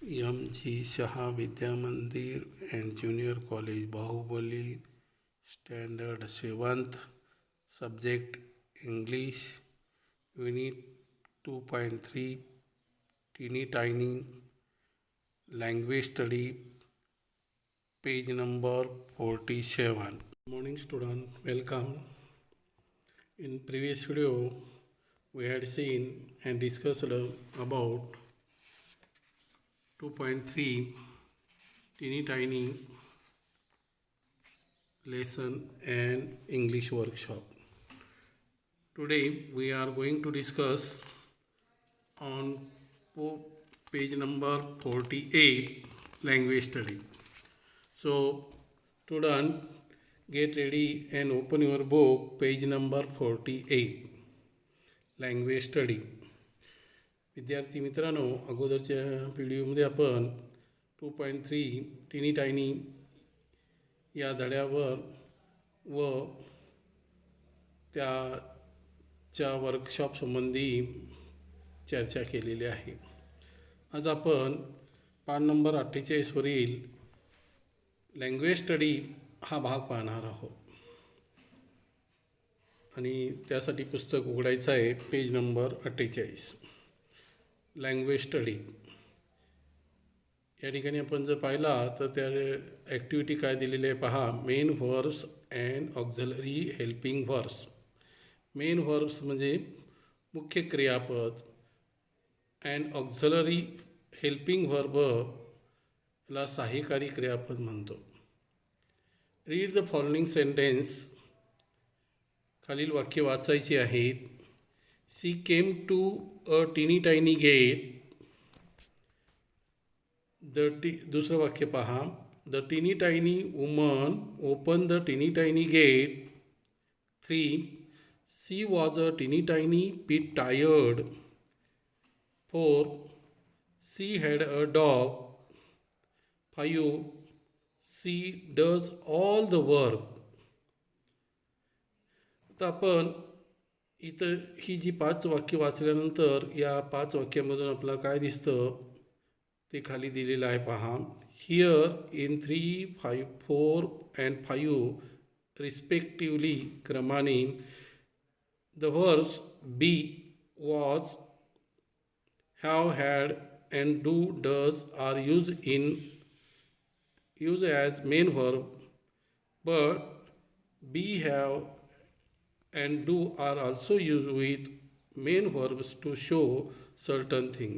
M.G. Shah Vidya Mandir and Junior College, Bahubali, Standard 7th, Subject English, Unit 2.3, Teeny Tiny, Language Study, page number 47. Good morning student, welcome. In previous video, we had seen and discussed about 2.3 Teeny Tiny lesson and English workshop. Today we are going to discuss on page number 48 language study. So student, get ready and open your book, page number 48 language study. विद्यार्थी मित्रांनो, अगोदरच्या व्हिडिओमध्ये आपण 2.3 tiny tiny या धड्यावर व त्याच्या workshop संबंधी चर्चा केलेली आहे. आज आपण पान नंबर 48 वरील लँग्वेज स्टडी हा भाग पाहणार आहोत आणि त्यासाठी पुस्तक उघडायचं आहे. Page number 48 language study. या ठिकाणी आपण जर पाहिला तर त्या ॲक्टिव्हिटी काय दिलेली आहे पहा. Main verbs and auxiliary helping verbs. Main verbs म्हणजे मुख्य क्रियापद अँड ऑक्झिलरी हेल्पिंग व्हर्ब ला सहाय्यकारी क्रियापद म्हणतो. Read the following sentence. खालील वाक्य वाचायची आहेत. She came to a tiny tiny gate. दुसरं वाक्य पहा. The tiny tiny woman open the tiny tiny gate. 3. She was a tiny tiny bit tired. 4. She had a dog. 5. She does all the work. आता आपण इथं ही जी 5 वाक्य वाचल्यानंतर या 5 वाक्यामधून आपल्याला काय दिसतं ते खाली दिलेलं आहे पहा. हिअर इन 3, 5, 4 अँड 5 रिस्पेक्टिवली क्रमाने the verbs be, was, have, had and do, does are use as main verb, but be, have and do are also used with main verbs to show certain thing.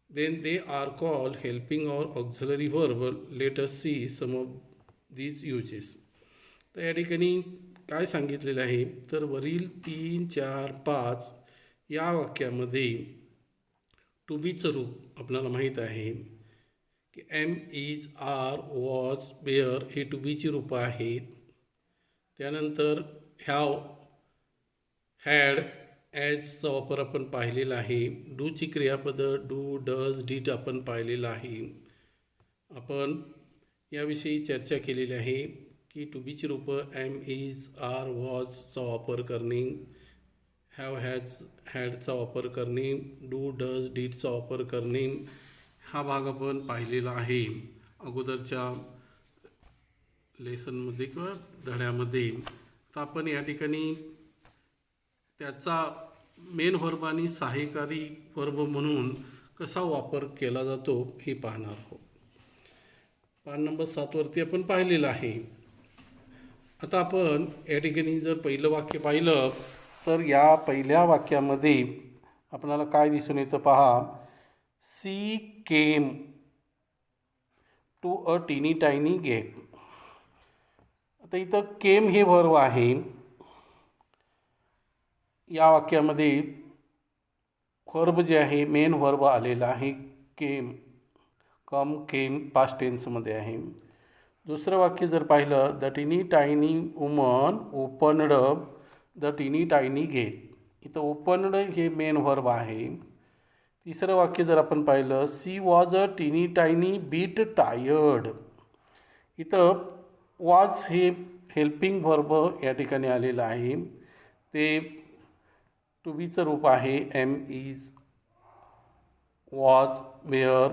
Then they are called helping or auxiliary verb. Let us see some of these uses. तर या ठिकाणी काय सांगितलेलं आहे तर वरील 3, 4, 5 या वाक्यामध्ये टू बीचं रूप आपल्याला माहीत आहे की am, is, are, was, were हे टू बीची रूपं आहेत. त्यानंतर हॅव, हॅड, ॲजचा वापर आपण पाहिलेला आहे. डूची क्रियापदं डू, डज, डीड आपण पाहिलेलं आहे. आपण याविषयी चर्चा केलेली आहे की टू बीची रूपं एम, इज, आर, वॉजचा वापर करणे, हॅव, हॅडचा वापर करणे, डू, डज, डीडचा वापर करणे हा भाग आपण पाहिलेला आहे अगोदरच्या लेसनमध्ये किंवा धड्यामध्ये. तर आपण या ठिकाणी त्याचा मेन व्हर्ब आणि सहाय्यकारी व्हर्ब म्हणून कसा वापर केला जातो हे पाहणार आहोत. पान नंबर 7 वरती आपण पाहिलेलं आहे. आता आपण या ठिकाणी जर पहिलं वाक्य पाहिलं तर या पहिल्या वाक्यामध्ये आपल्याला काय दिसून येतं पहा. She came to a tiny tiny gate. आता इथं केम हे व्हर्ब आहे. या वाक्यामध्ये व्हर्ब जे आहे मेन व्हर्ब आलेला आहे केम. कम, केम पास्ट टेन्समध्ये आहे. दुसरं वाक्य जर पाहिलं the tiny tiny woman opened the tiny tiny gate. इथं ओपनड हे मेन व्हर्ब आहे. तिसरं वाक्य जर आपण पाहिलं she was a tiny tiny bit tired. इथं वॉज हे हेल्पिंग व्हर्ब या ठिकाणी आलेलं आहे. ते टू बीचं रूप आहे एम, इज, वॉज, वेअर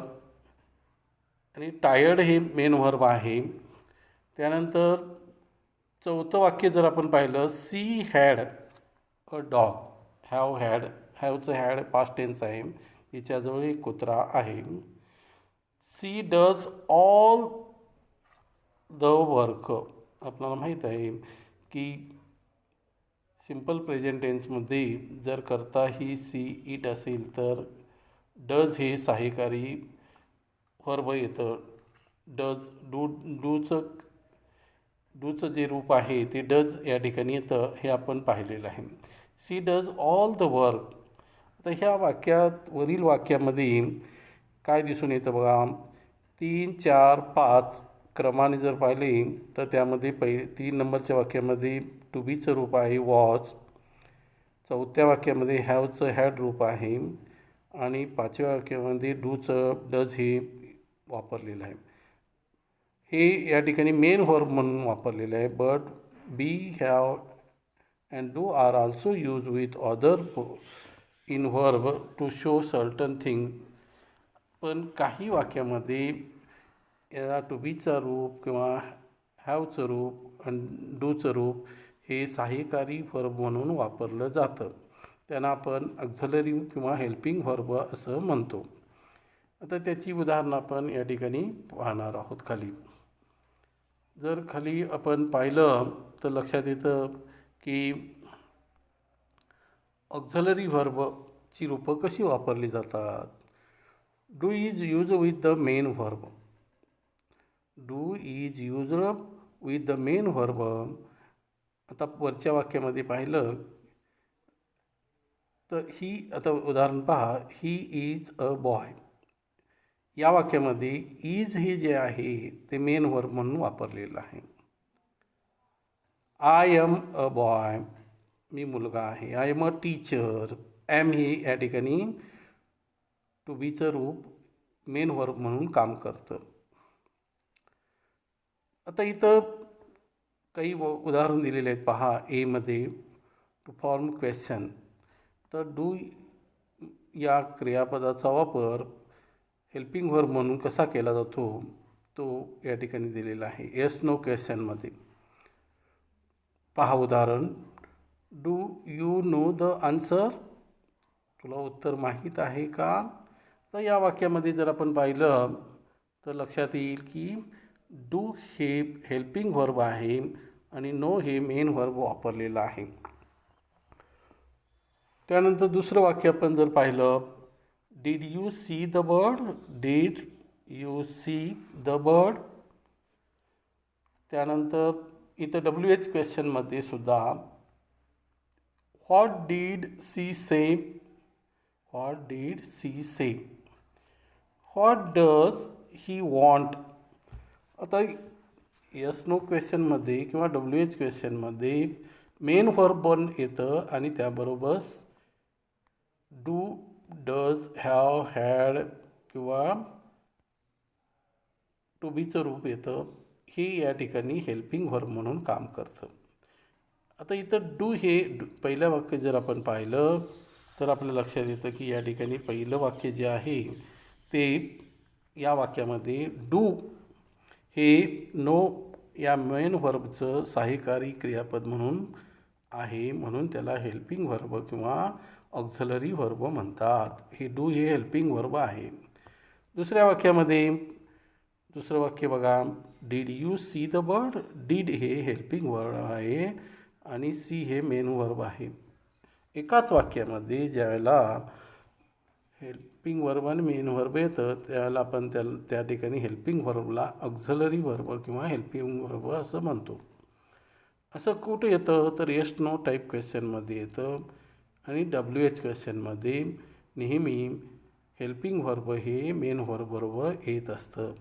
आणि टायर्ड हे मेन व्हर्ब आहे. त्यानंतर चौथं वाक्य जर आपण पाहिलं, सी हॅड अ डॉग. हॅवचं हॅड पास्ट टेन्स आहे. तिच्याजवळ एक कुत्रा आहे. She does all the work. आपल्याला माहीत आहे की सिम्पल प्रेझेंट टेन्समध्ये जर करता ही सी इट असेल तर डज हे सहाय्यकारी वर्ब येतं. डज डूचं जे रूप आहे ते डज या ठिकाणी येतं, हे आपण पाहिलेलं आहे. She does all the work. आता ह्या वाक्यात, वरील वाक्यामध्ये काय दिसून येतं बघा, 3, 4, 5 क्रमाने जर पाहिले तर त्यामध्ये 3 नंबरच्या वाक्यामध्ये टू बीचं रूप आहे वॉच. चौथ्या वाक्यामध्ये हॅवचं हॅड रूप आहे आणि 5व्या वाक्यामध्ये डज हे वापरलेलं आहे. हे या ठिकाणी मेन व्हर्ब म्हणून वापरलेलं आहे. But be, have and do are also use with other in verb to show certain thing. पण काही वाक्यामध्ये या टू बीचा रूप किंवा हॅवचं रूप आणि डूचं रूप हे सहाय्यकारी व्हर्ब म्हणून वापरलं जातं. त्यांना आपण ऑक्झिलरी किंवा हेल्पिंग व्हर्ब असं म्हणतो. आता त्याची उदाहरणं आपण या ठिकाणी पाहणार आहोत. खाली आपण पाहिलं तर लक्षात येतं की ऑक्झिलरी व्हर्बची रूपं कशी वापरली जातात. Do is use with the main verb. Do is use with the main verb. आता वरच्या वाक्यामध्ये पाहिलं तर आता उदाहरण पहा, ही इज अ बॉय. या वाक्यामध्ये इज हे जे आहे ते मेन व्हर्ब म्हणून वापरलेलं आहे. आय एम अ बॉय, मी मुलगा आहे. I am a teacher. Am हे या ठिकाणी टू बीचं रूप मेन व्हर्ब म्हणून काम करतं. आता इथं काही उदाहरण दिलेले आहेत पहा. एमध्ये टू फॉर्म क्वेश्चन. तर डू या क्रियापदाचा वापर हेल्पिंग व्हर्ब म्हणून कसा केला जातो तो या ठिकाणी दिलेला आहे. येस नो क्वेश्चनमध्ये पहा उदाहरण. Do you know the answer. तुला उत्तर माहीत आहे का. तर या वाक्यामध्ये जर आपण पाहिलं तर लक्षात येईल की डू हे हेल्पिंग व्हर्ब आहे आणि नो हे मेन व्हर्ब वापरलेलं आहे. त्यानंतर दुसरं वाक्य आपण जर पाहिलं, did you see the bird. Did you see the bird. त्यानंतर इथं WH क्वेश्चनमध्ये सुद्धा what did she say. What did she say. What does he want. आता यस नो क्वेश्चनमध्ये किंवा WH क्वेश्चनमध्ये मेन व्हर्ब पण येतं आणि त्याबरोबर डू, डज, हॅव, हॅड किंवा टू बीचं रूप येतं. हे या ठिकाणी हेल्पिंग व्हर्ब म्हणून काम करतं. आता इथं डू हे पहिलं वाक्य जर आपण पाहिलं तर आपल्या लक्षात येतं की या ठिकाणी पहिलं वाक्य जे आहे ते या वाक्यामध्ये डू हे नो या मेन व्हर्बचं सहाय्यकारी क्रियापद म्हणून आहे, म्हणून त्याला हेल्पिंग व्हर्ब किंवा ऑक्झिलरी व्हर्ब म्हणतात. हे डू हे हेल्पिंग व्हर्ब आहे. दुसऱ्या वाक्यामध्ये दुसरं वाक्य बघा, did you see the bird. Did हे हेल्पिंग व्हर्ब आहे आणि सी हे मेन व्हर्ब आहे. एकाच वाक्यामध्ये ज्यावेळेला हेल्पिंग व्हर्ब आणि मेन व्हर्ब येतं त्यावेळेला आपण त्या ठिकाणी हेल्पिंग व्हर्बला ऑक्झिलरी व्हर्ब किंवा हेल्पिंग व्हर्ब असं म्हणतो. असं कुठं येतं तर येस नो टाईप क्वेश्चनमध्ये येतं आणि WH क्वेश्चनमध्ये नेहमी हेल्पिंग व्हर्ब हे मेन व्हर्ब बरोबर येत असतं.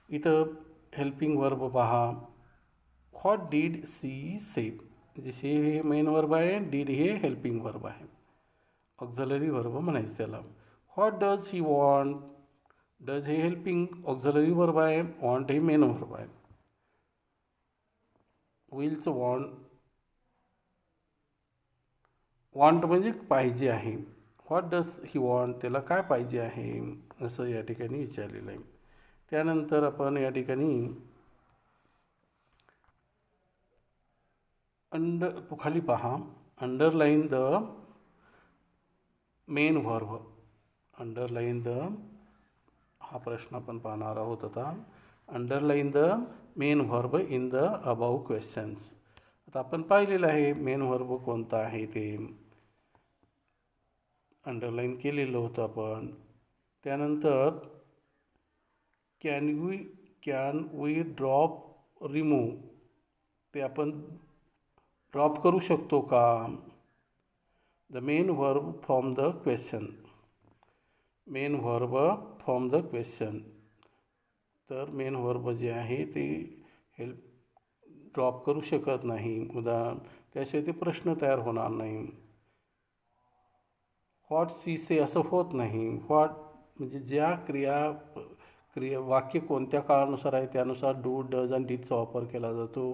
इथं हेल्पिंग व्हर्ब पहा. What did she say. She हे मेन व्हर्ब आहे, डीड हे हेल्पिंग व्हर्ब आहे, ऑक्झिलरी व्हर्ब म्हणायचं त्याला. What does he want. Does हे हेल्पिंग ऑक्झिलरी व्हर्ब आहे, वॉन्ट हे मेन व्हर्ब आहे. विलचं वॉन्ट म्हणजे पाहिजे आहे. व्हॉट डज ही वॉन्ट, त्याला काय पाहिजे आहे, असं या ठिकाणी विचारलेलं आहे. त्यानंतर आपण या ठिकाणी खाली पहा, underline the main verb. Underline the, हा प्रश्न आपण पाहणार आहोत आता. Underline the main verb in the above questions. आता आपण पाहिलेलं आहे मेन व्हर्ब कोणता आहे ते अंडरलाईन केलेलं होतं आपण. त्यानंतर कॅन वी ड्रॉप रिमूव्ह, ते आपण ड्रॉप करू शकतो का. The main verb from the question, main verb from the question. तर मेन व्हर्ब जे आहे ते ड्रॉप करू शकत नाही, त्याशिवाय ते प्रश्न तयार होणार नाही. व्हॉट सी से असं होत नाही. व्हॉट म्हणजे ज्या क्रिया वाक्य कोणत्या काळानुसार आहे त्यानुसार डू, डज आणि डीडचा वापर केला जातो,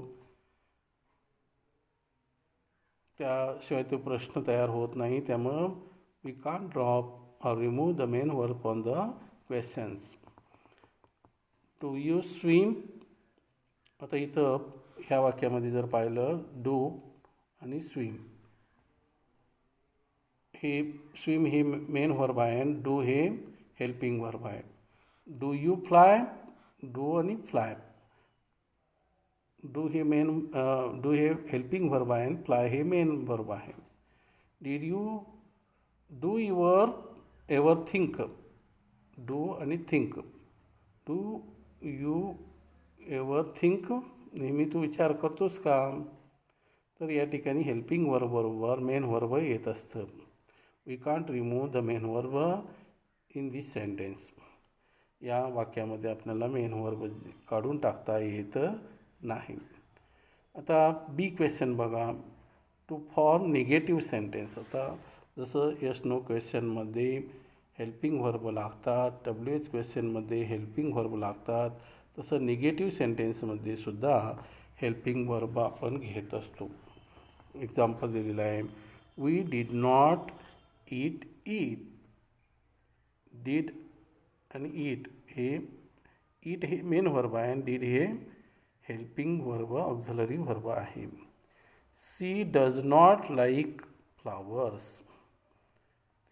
त्याशिवाय तो प्रश्न तयार होत नाही. त्यामुळं we can't drop or remove the main verb from the questions. Do you swim, आता इथं ह्या वाक्यामध्ये जर पाहिलं डू आणि स्विम, हे स्विम हे मेन व्हर्ब आहे आणि डू हे हेल्पिंग व्हर्ब आहे. डू यू फ्लाय, डू आणि फ्लाय, डू हे हेल्पिंग व्हर्ब आहे आणि फ्लाय हे मेन व्हर्ब आहे. Did you do your ever think, do आणि think, do you ever think, नेहमी तू विचार करतोस का. तर या ठिकाणी हेल्पिंग व्हर्ब बरोबर मेन व्हर्ब येत असतं. We can't remove the main verb in this sentence. या वाक्यामध्ये आपल्याला मेन व्हर्ब काढून टाकता येत नाही. आता बी क्वेश्चन बघा, टू फॉर्म निगेटिव्ह सेंटेन्स. आता जसं यस नो क्वेश्चनमध्ये हेल्पिंग व्हर्ब लागतात, WH क्वेश्चनमध्ये हेल्पिंग व्हर्ब लागतात, तसं निगेटिव्ह सेंटेन्समध्ये सुद्धा हेल्पिंग व्हर्ब आपण घेत असतो. एक्झाम्पल दिलेलं आहे, we did not eat eat. Did आणि ईट हे मेन व्हर्ब आहे आणि डीड हे हेल्पिंग व्हर्ब ऑक्झिलरी व्हर्ब आहे. She does not like flowers,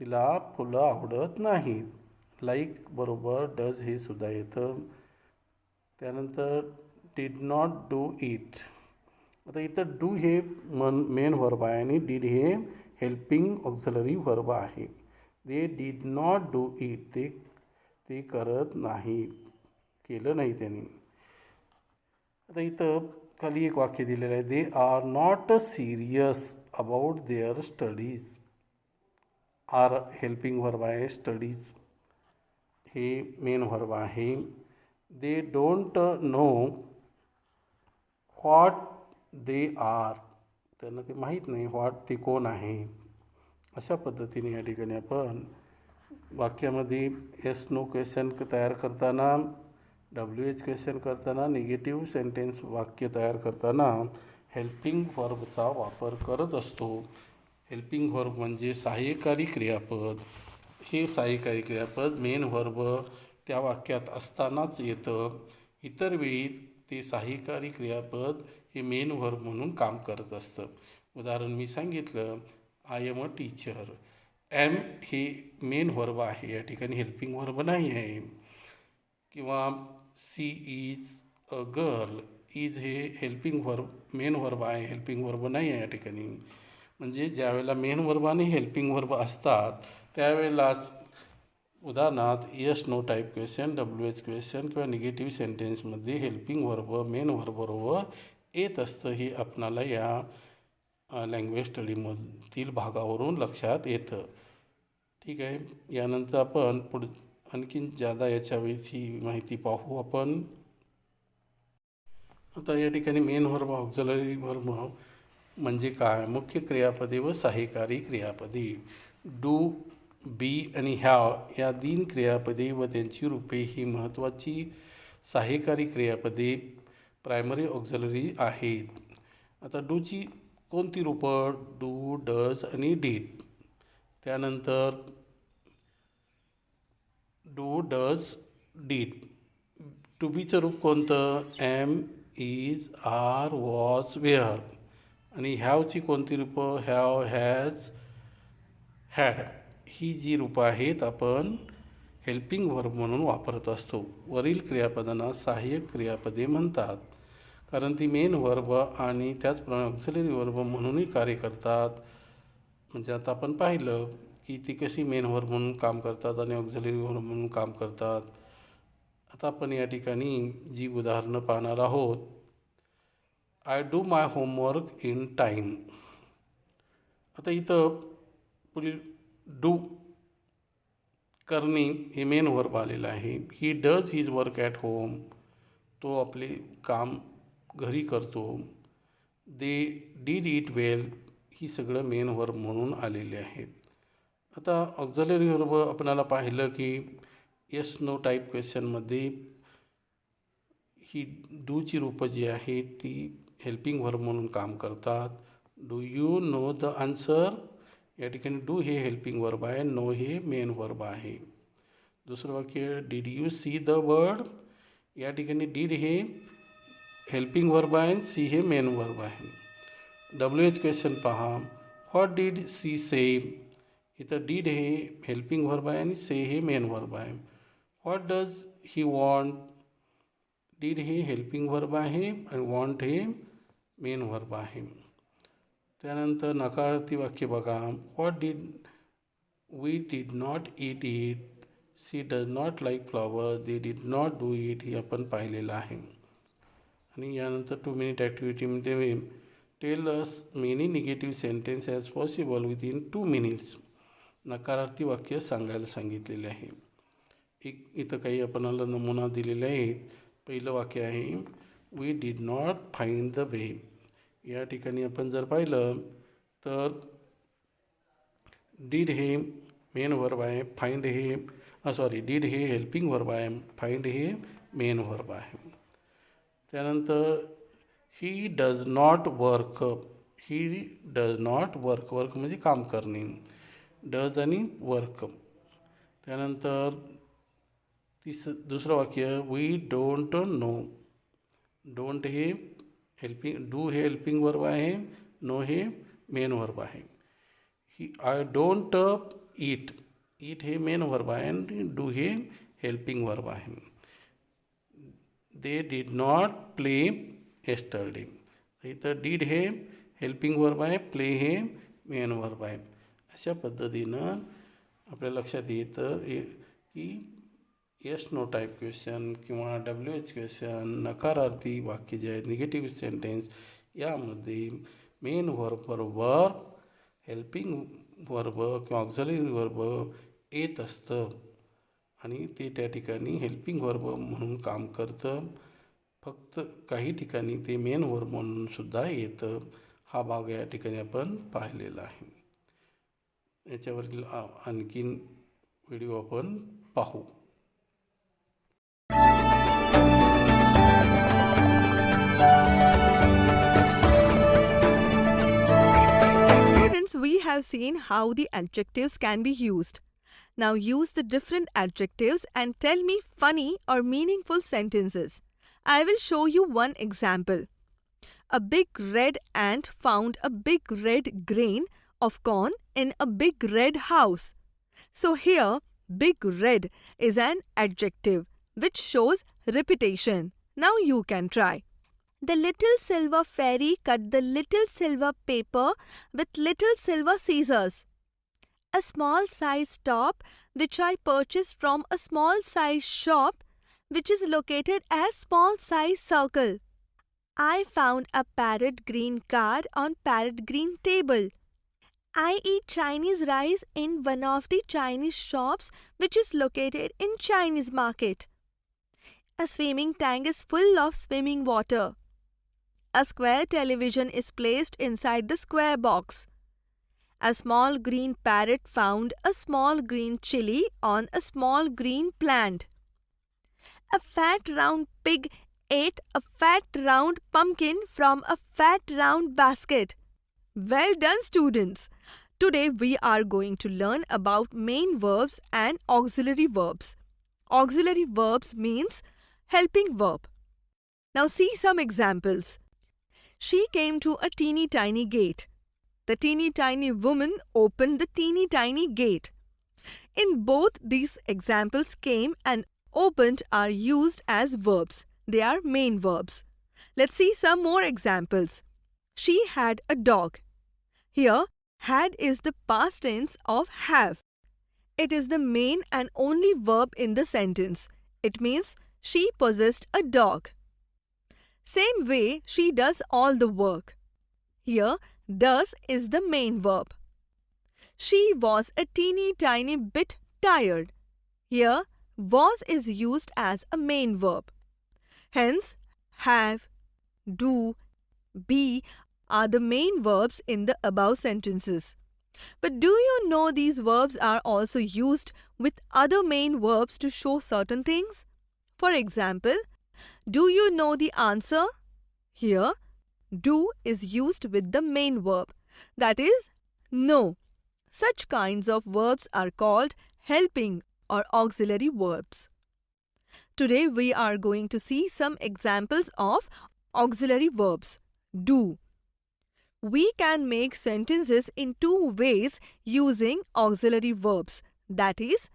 तिला फुलं आवडत नाहीत. लाईक बरोबर डज हे सुद्धा येतं. त्यानंतर डिड नॉट डू इट. आता इथं डू हे मेन व्हर्ब आहे आणि डीड हे हेल्पिंग ऑक्झिलरी व्हर्ब आहे. They did not do it, ते करत नाही, केलं नाही त्यांनी. आता इथं खाली एक वाक्य दिलेलं आहे, they are not serious about their studies. Are helping verb आहे, स्टडीज हे मेन व्हर्ब आहे. They don't know what they are, त्यांना ते माहीत नाही व्हॉट ते कोण आहे. अशा पद्धतीने या ठिकाणी आपण वाक्यामध्ये येस नो क्वेश्चन तयार करताना, WH क्वेश्चन करताना, निगेटिव्ह सेंटेन्स वाक्य तयार करताना हेल्पिंग व्हर्बचा वापर करत असतो. हेल्पिंग व्हर्ब म्हणजे सहाय्यकारी क्रियापद. हे सहाय्यकारी क्रियापद मेन व्हर्ब त्या वाक्यात असतानाच येतं. इतर वेळी ते सहाय्यकारी क्रियापद हे मेन व्हर्ब म्हणून काम करत असतं. उदाहरण मी सांगितलं, I am a teacher. Am हे मेन व्हर्ब आहे, या ठिकाणी हेल्पिंग व्हर्ब नाही आहे. किंवा she is a girl, is हे हेल्पिंग व्हर्ब मेन व्हर्ब आहे, हेल्पिंग व्हर्ब नाही आहे या ठिकाणी. म्हणजे ज्यावेळेला मेन व्हर्ब आणि हेल्पिंग व्हर्ब असतात त्यावेळेलाच उदाहरणार्थ yes no type question, WH question किंवा निगेटिव्ह सेंटेन्समध्ये हेल्पिंग व्हर्ब मेन व्हर्ब बरोबर येत असतं. हे आपणाला या लँग्वेज स्टडीमधील भागावरून लक्षात येतं. ठीक आहे, यानंतर आपण आणखीन ज्यादा याच्याविषयी माहिती पाहू आपण. आता या ठिकाणी मेन व्हर्ब ऑक्झिलरी व्हर्ब म्हणजे काय, मुख्य क्रियापदे व सहाय्यकारी क्रियापदे. डू, बी आणि हॅव या 3 क्रियापदे व त्यांची रूपे ही महत्त्वाची सहाय्यकारी क्रियापदे प्रायमरी ऑक्झिलरी आहेत. आता डूची कोणती रूपं, डू, डज आणि डीड. त्यानंतर डू, डज, डीड. टू बीचं रूप कोणतं? Am, is, are, was, were. आणि हॅवची कोणती रूपं? Have, has, had. ही जी रूपं आहेत आपण हेल्पिंग वर्ब म्हणून वापरत असतो. वरील क्रियापदांना सहाय्यक क्रियापदे म्हणतात, कारण ती मेन वर्ब आणि त्याचप्रमाणे ऑक्झिलरी वर्ब म्हणूनही कार्य करतात. म्हणजे आता आपण पाहिलं की ती कशी मेन वर्ब म्हणून काम करतात आणि ऑक्झिलरी वर्ब म्हणून काम करतात. आता आपण या ठिकाणी जी उदाहरणं पाहणार आहोत. I do my homework in time. आता इथं पुढील डू करणे हे मेन वर्ब आलेलं आहे. He does his work at home. तो आपले काम घरी करतो. दे डीड इट वेल. ही सगळं मेन वर्ब म्हणून आलेले आहेत. आता ऑक्झिलरी वर्ब आपल्याला पाहिलं की येस नो टाईप क्वेश्चनमध्ये ही डूची रूपं जी आहेत ती हेल्पिंग वर्ब म्हणून काम करतात. Do you know the answer. या ठिकाणी डू हे हेल्पिंग वर्ब आहे, नो हे मेन वर्ब आहे. दुसरं वाक्य did you see the bird. या ठिकाणी डीड हे हेल्पिंग वर्ब आहे, सी हे मेन वर्ब आहे. WH क्वेश्चन पहा. What did she say. इथं डीड हे हेल्पिंग वर्ब आहे आणि से हे मेन वर्ब आहे. What does he want. Did हे हेल्पिंग वर्ब आहे आणि वॉन्ट हे मेन वर्ब आहे. त्यानंतर नकारार्थी वाक्य बघा. What did we did not eat it. She does not like flower. They did not do it. हे आपण पाहिलेलं आहे. आणि यानंतर 2 मिनिट ॲक्टिव्हिटीमध्ये tell us many negative sentence as possible within 2 minutes. नकारार्थी वाक्य सांगायला सांगितलेले आहे. इथं काही आपणाला नमुना दिलेले आहेत. पहिलं वाक्य आहे we did not find the way. या ठिकाणी आपण जर पाहिलं तर डीड हे मेन वर्ब आहे, फाइंड हे डीड हे हेल्पिंग वर्ब आहे, फाइंड हे मेन वर्ब आहे. त्यानंतर he does not work. He does not work. Work म्हणजे काम करणे. डज आणि वर्क. त्यानंतर दुसरं वाक्य वी डोंट नो. डोंट हे डू हे हेल्पिंग वर्ब आहे, नो हे मेन वर्ब आहे. ही आय डोंट ईट. ईट हे मेन वर्ब आहे आणि डू हे हेल्पिंग वर्ब आहे. They did not play yesterday. इथं डीड हे हेल्पिंग वर्ब आहे, प्ले हे मेन वर्ब आहे. अशा पद्धतीनं आपल्या लक्षात येतं की येस नो टाईप क्वेश्चन किंवा WH क्वेश्चन, नकारार्थी वाक्य जे आहेत निगेटिव्ह सेंटेन्स, यामध्ये मेन वर्ब बरोबर हेल्पिंग वर्ब किंवा ऑक्झिलरी वर्ब येत असतं आणि ते त्या ठिकाणी हेल्पिंग वर्ब म्हणून काम करतं. फक्त काही ठिकाणी ते मेन वर्ब म्हणून सुद्धा येतं. हा भाग या ठिकाणी आपण पाहिलेला आहे. याच्यावरील आणखीन व्हिडिओ आपण पाहू. Students, we have seen how the adjectives can be used. Now use the different adjectives and tell me funny or meaningful sentences. I will show you one example. A big red ant found a big red grain of corn in a big red house. So here, big red is an adjective which shows repetition. Now you can try. The little silver fairy cut the little silver paper with little silver scissors. A small size top which I purchased from a small size shop which is located at small size circle. I found a parrot green card on parrot green table. I eat Chinese rice in one of the Chinese shops which is located in Chinese market. A swimming tank is full of swimming water. A square television is placed inside the square box. A small green parrot found a small green chili on a small green plant. A fat round pig ate a fat round pumpkin from a fat round basket. Well done, students! Today we are going to learn about main verbs and auxiliary verbs. Auxiliary verbs means helping verb. Now see some examples. She came to a teeny tiny gate. The teeny tiny woman opened the teeny tiny gate. In both these examples, came and opened are used as verbs. They are main verbs. Let's see some more examples. She had a dog. Here, had is the past tense of have. It is the main and only verb in the sentence. It means she possessed a dog. Same way, she does all the work. Here, does is the main verb. She was a teeny tiny bit tired. Here, was is used as a main verb. Hence, have, do, be are the main verbs in the above sentences. But do you know these verbs are also used with other main verbs to show certain things? For example, do you know the answer? Here, do is used with the main verb, that is, know. Such kinds of verbs are called helping or auxiliary verbs. Today we are going to see some examples of auxiliary verbs. Do. We can make sentences in two ways using auxiliary verbs, that is,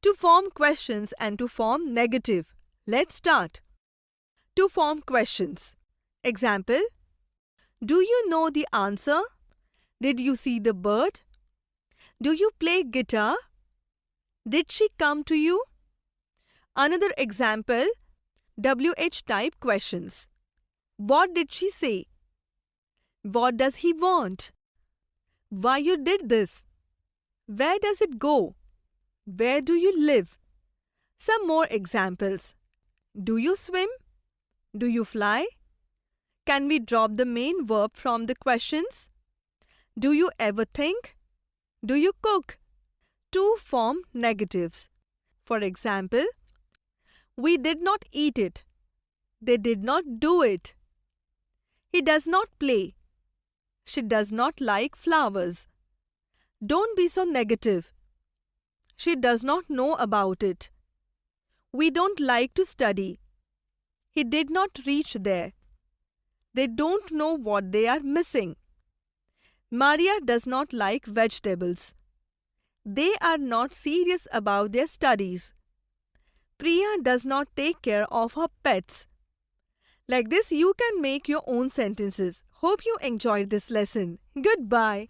to form questions and to form negative. Let's start. To form questions. Example: do you know the answer? Did you see the bird? Do you play guitar? Did she come to you? Another example, WH type questions. What did she say? What does he want? Why you did this? Where does it go? Where do you live? Some more examples. Do you swim? Do you fly? Can we drop the main verb from the questions? Do you ever think? Do you cook? To form negatives. For example, we did not eat it. They did not do it. He does not play. She does not like flowers. Don't be so negative. She does not know about it. We don't like to study. He did not reach there. They don't know what they are missing. Maria does not like vegetables. They are not serious about their studies. Priya does not take care of her pets. Like this, you can make your own sentences. Hope you enjoyed this lesson. Goodbye.